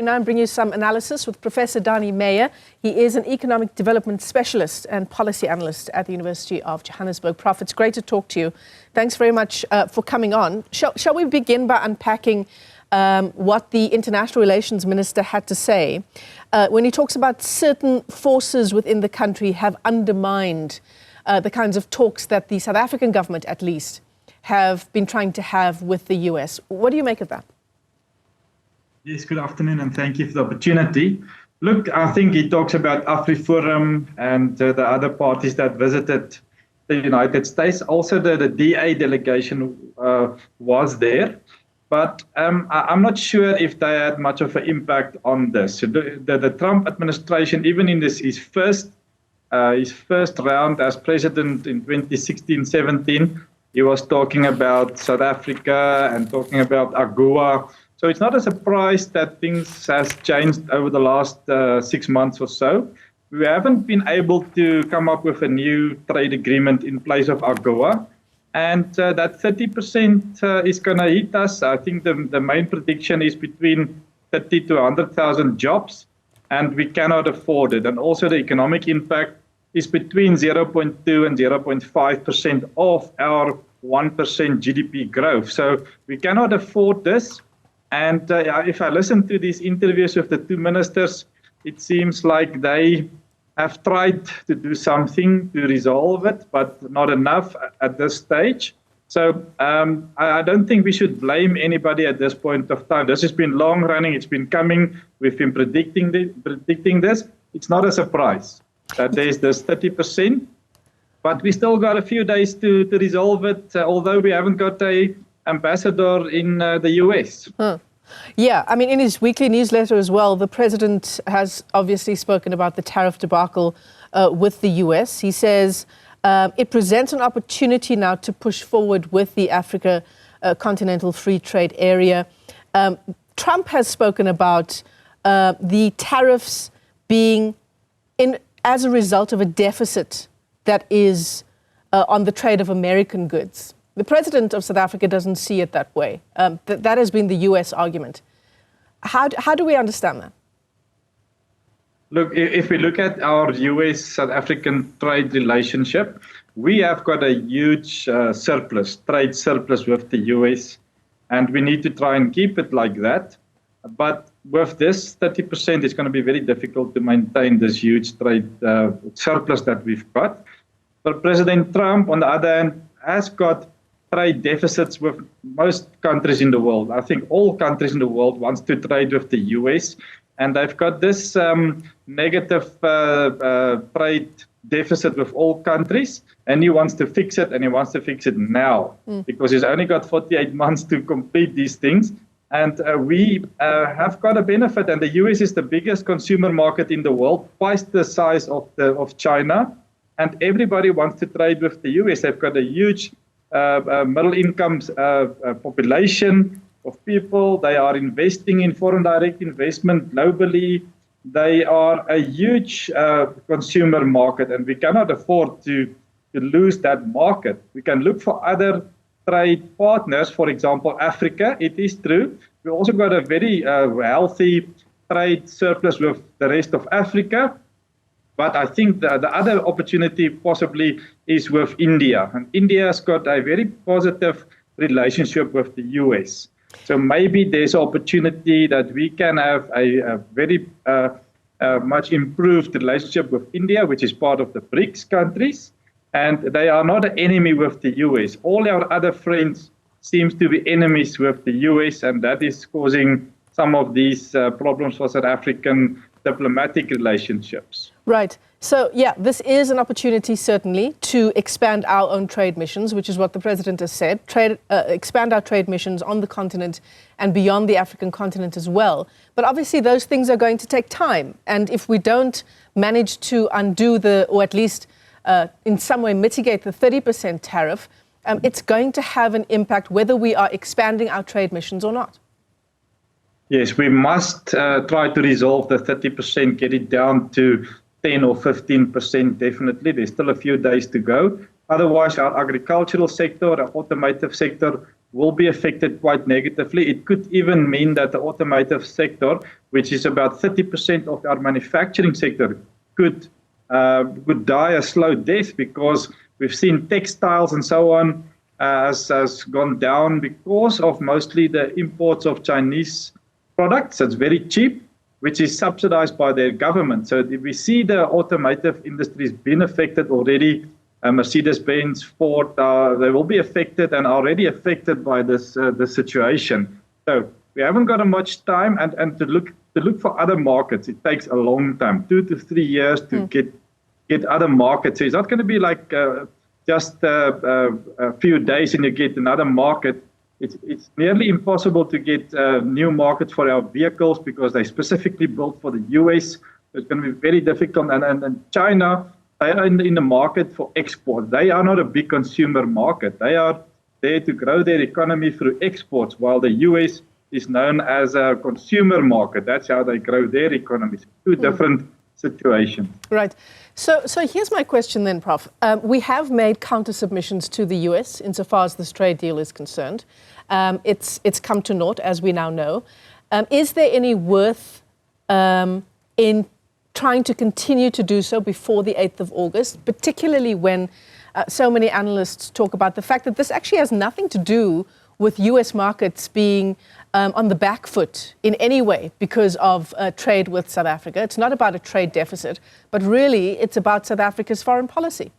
We now bring you some analysis with Professor Danie Meyer. He is an economic development specialist and policy analyst at the University of Johannesburg. Prof, it's great to talk to you. Thanks very much for coming on. Shall we begin by unpacking what the International Relations Minister had to say when he talks about certain forces within the country have undermined the kinds of talks that the South African government, at least, have been trying to have with the US. What do you make of that? Yes, good afternoon, and thank you for the opportunity. Look, I think he talks about AfriForum and the other parties that visited the United States. Also, the DA delegation was there, but I'm not sure if they had much of an impact on this. So the Trump administration, even in his first round as president in 2016-17, he was talking about South Africa and talking about AGOA. So it's not a surprise that things has changed over the last 6 months or so. We haven't been able to come up with a new trade agreement in place of AGOA. And that 30% is going to hit us. I think the main prediction is between 30 to 100,000 jobs, and we cannot afford it. And also the economic impact is between 0.2 and 0.5% of our 1% GDP growth. So we cannot afford this. And if I listen to these interviews with the two ministers, it seems like they have tried to do something to resolve it, but not enough at this stage. So I don't think we should blame anybody at this point of time. This has been long running. It's been coming. We've been predicting this. It's not a surprise that there's this 30%, but we still got a few days to resolve it, although we haven't got a ambassador in the US. Yeah, I mean, in his weekly newsletter as well, the president has obviously spoken about the tariff debacle with the US. He says it presents an opportunity now to push forward with the Africa Continental Free Trade Area. Trump has spoken about the tariffs being as a result of a deficit that is on the trade of American goods. The president of South Africa doesn't see it that way. That has been the US argument. How do we understand that? Look, if we look at our US-South African trade relationship, we have got a huge trade surplus with the US, and we need to try and keep it like that. But with this 30%, it's going to be very difficult to maintain this huge trade surplus that we've got. But President Trump, on the other hand, has got trade deficits with most countries in the world. I think all countries in the world wants to trade with the US, and they've got this negative trade deficit with all countries, and he wants to fix it, and he wants to fix it now because he's only got 48 months to complete these things. And we have got a benefit, and the US is the biggest consumer market in the world, twice the size of China, and everybody wants to trade with the US. They've got a huge middle income population of people. They are investing in foreign direct investment globally. They are a huge consumer market, and we cannot afford to lose that market. We can look for other trade partners, for example, Africa. It is true. We also got a very healthy trade surplus with the rest of Africa. But I think the other opportunity possibly is with India. And India has got a very positive relationship with the US. So maybe there's an opportunity that we can have a very much improved relationship with India, which is part of the BRICS countries. And they are not an enemy with the US. All our other friends seem to be enemies with the US, and that is causing some of these problems for South African diplomatic relationships. Right. So, yeah, this is an opportunity, certainly, to expand our own trade missions, which is what the president has said, expand our trade missions on the continent and beyond the African continent as well. But obviously, those things are going to take time. And if we don't manage to undo or at least in some way mitigate the 30% tariff, it's going to have an impact whether we are expanding our trade missions or not. Yes, we must try to resolve the 30%, get it down to 10 or 15% definitely. There's still a few days to go. Otherwise, our agricultural sector, our automotive sector will be affected quite negatively. It could even mean that the automotive sector, which is about 30% of our manufacturing sector, could die a slow death, because we've seen textiles and so on has gone down because of mostly the imports of Chinese products. It's very cheap, which is subsidized by their government. So we see the automotive industry has been affected already. Mercedes-Benz, Ford, they will be affected and already affected by this situation. So we haven't got much time, and to look for other markets, it takes a long time, 2 to 3 years to get other markets. So it's not going to be like just a few days and you get another market. It's nearly impossible to get new markets for our vehicles because they're specifically built for the US. It's going to be very difficult. And China, they are in the market for export. They are not a big consumer market. They are there to grow their economy through exports, while the US is known as a consumer market. That's how they grow their economies. Two different situations. Right. So here's my question then, Prof. We have made counter submissions to the US insofar as this trade deal is concerned. It's come to naught, as we now know. Is there any worth in trying to continue to do so before the 8th of August, particularly when so many analysts talk about the fact that this actually has nothing to do with US markets being on the back foot in any way because of trade with South Africa? It's not about a trade deficit, but really it's about South Africa's foreign policy.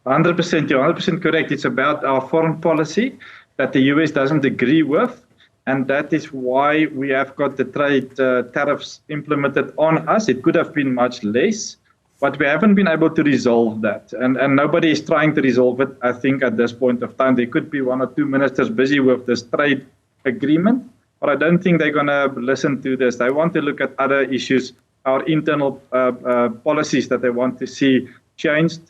100%, you're 100% correct. It's about our foreign policy that the US doesn't agree with. And that is why we have got the trade tariffs implemented on us. It could have been much less, but we haven't been able to resolve that. And nobody is trying to resolve it, I think, at this point of time. There could be 1 or 2 ministers busy with this trade agreement, but I don't think they're going to listen to this. They want to look at other issues, our internal policies that they want to see changed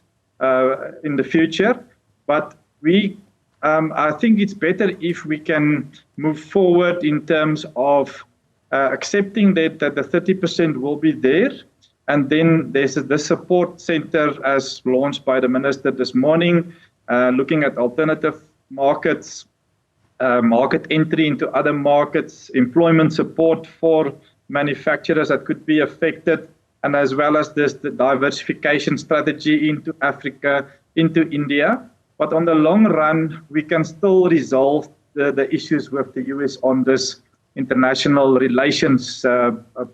in the future. But I think it's better if we can move forward in terms of accepting that the 30% will be there. And then there's the support center as launched by the minister this morning, looking at alternative markets, market entry into other markets, employment support for manufacturers that could be affected, and as well as the diversification strategy into Africa, into India. But on the long run, we can still resolve the issues with the US on this international relations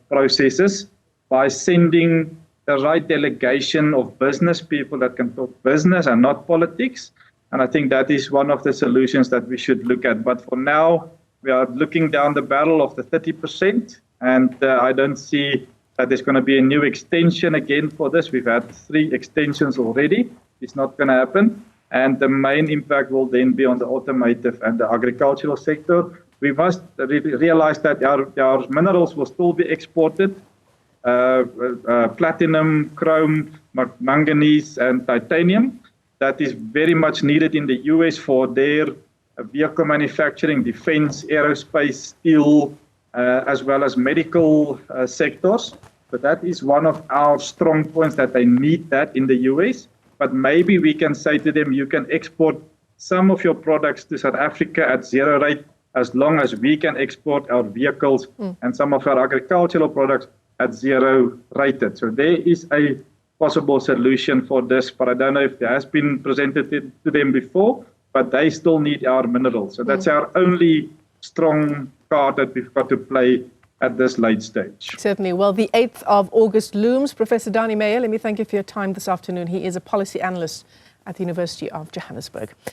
processes by sending the right delegation of business people that can talk business and not politics. And I think that is one of the solutions that we should look at. But for now, we are looking down the barrel of the 30%. And I don't see that there's going to be a new extension again for this. We've had 3 extensions already. It's not going to happen. And the main impact will then be on the automotive and the agricultural sector. We must realize that our minerals will still be exported. Platinum, chrome, manganese, and titanium. That is very much needed in the US for their vehicle manufacturing, defense, aerospace, steel, as well as medical sectors. So that is one of our strong points, that they need that in the US. But maybe we can say to them, you can export some of your products to South Africa at 0 rate, as long as we can export our vehicles and some of our agricultural products at 0 rated. So there is a possible solution for this, but I don't know if it has been presented to them before, but they still need our minerals. So that's our only strong card that we've got to play at this late stage. Certainly. Well, the 8th of August looms. Professor Danie Meyer, let me thank you for your time this afternoon. He is a policy analyst at the University of Johannesburg.